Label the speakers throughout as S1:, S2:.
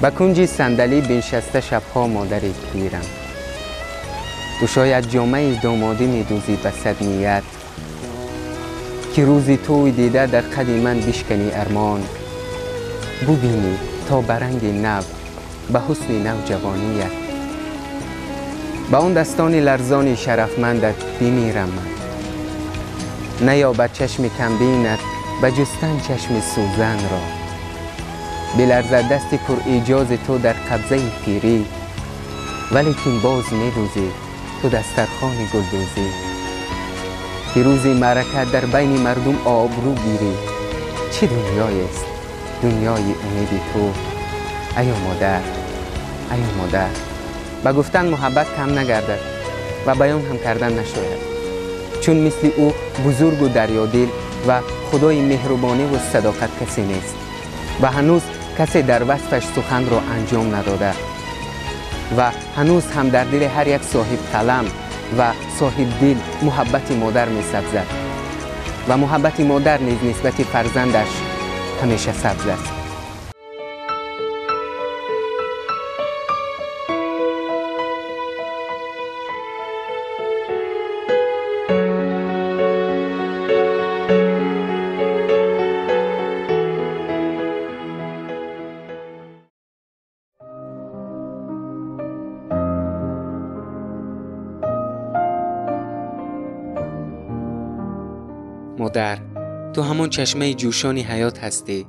S1: به کنج صندلی بنشسته شبها مادری پیرم. تو شاید جامعه دامادی میدوزی به صد نیت، که روزی توی دیده در قد من بشکنی ارمان، ببینی تا برنگ نو به حسن نوجوانیت. به اون دستان لرزان شرفمندت بمیرم من، نیابد چشم کمبینت به جستن چشم سوزن را. بلرزد دست پر ایجاز تو در قبضه پیری، ولیکن باز میدوزی تو دسترخوان گلدوزی. که روزی معرکت در بین مردم آبرو گیری، چه دنیایی است دنیای امیدی تو ایا مادر، ایا مادر. به گفتن محبت کم نگردد و بیان هم کردن نشاید، چون مثل او بزرگ و دریادل و خدای مهربانی و صداقت کسی نیست و هنوز کسی در وصفش سخن را انجام نداده و هنوز هم در دل هر یک صاحب قلم و صاحب دل محبت مادر می سبزد و محبت مادر نیز نسبت فرزندش همیشه سبز است. مادر، تو همان چشمه جوشان حیات هستی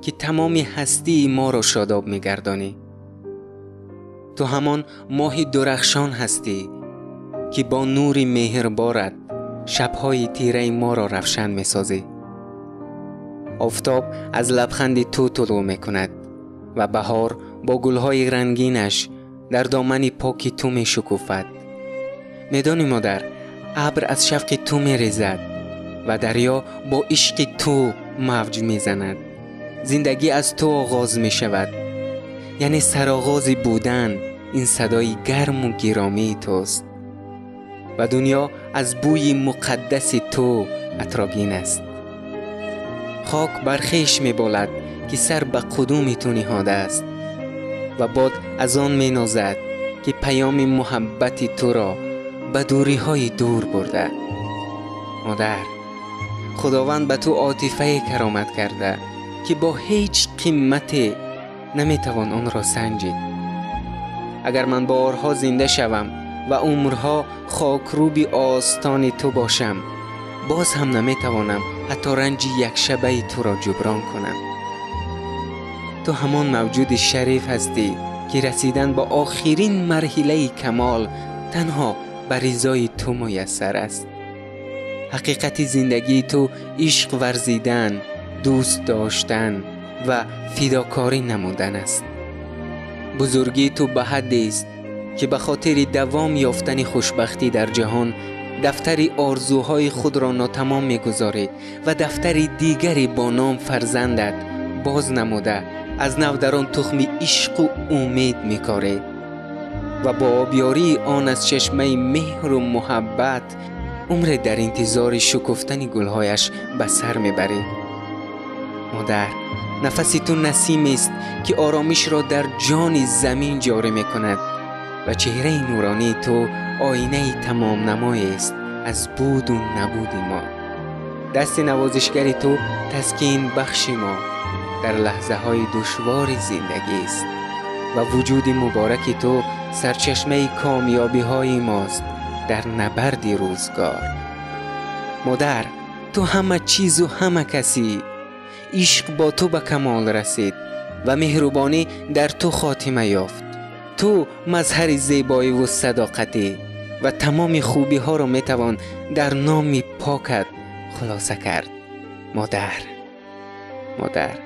S1: که تمام هستی ما را شاداب می‌گردانی. تو همان ماه درخشان هستی که با نور مهربانت شب‌های تیره ما را روشن می‌سازی. آفتاب از لبخند تو طلوع می‌کند و بهار با گل‌های رنگینش در دامن پاک تو می‌شکوفد. می‌دانی مادر، ابر از شفق تو می‌ریزد و دریا با عشق تو موج میزند. زندگی از تو آغاز می شود، یعنی سرآغاز بودن این صدای گرم و گرامی توست و دنیا از بوی مقدس تو عطرآگین است. خاک بر خویش می بالد که سر به قدوم تو نهاده است و باد از آن می نازد که پیام محبت تو را به دوری های دور برده. مادر، خداوند به تو عاطفه کرامت کرده که با هیچ قیمتی نمیتوان آن را سنجید. اگر من بارها زنده شوم و عمرها خاکروبی آستان تو باشم، باز هم نمیتوانم حتی رنج یک شبه تو را جبران کنم. تو همان موجود شریف هستی که رسیدن به آخرین مرحله کمال تنها به رضای تو میسر است. حقیقت زندگی تو عشق ورزیدن، دوست داشتن و فداکاری نمودن است. بزرگی تو به حدی است که به خاطر دوام یافتن خوشبختی در جهان دفتر آرزوهای خود را ناتمام می‌گذاری و دفتر دیگری با نام فرزندت باز نموده از نو در آن تخم عشق و امید می‌کاری و با آبیاری آن از چشمه مهر و محبت عمر در انتظار شکفتن گلهایش به سر میبری. مادر، نفسی تو نسیم است که آرامش را در جان زمین جاری میکند و چهره نورانی تو آینه تمام نمایی است از بود و نبود ما. دست نوازشگر تو تسکین بخش ما در لحظه های دشوار زندگی است و وجود مبارک تو سرچشمه کامیابی های ماست در نبرد روزگار. مادر، تو همه چیز و همه کسی. عشق با تو به کمال رسید و مهربانی در تو خاتمه یافت. تو مظهر زیبایی و صداقتی و تمام خوبی ها را میتوان در نام پاکت خلاصه کرد. مادر، مادر.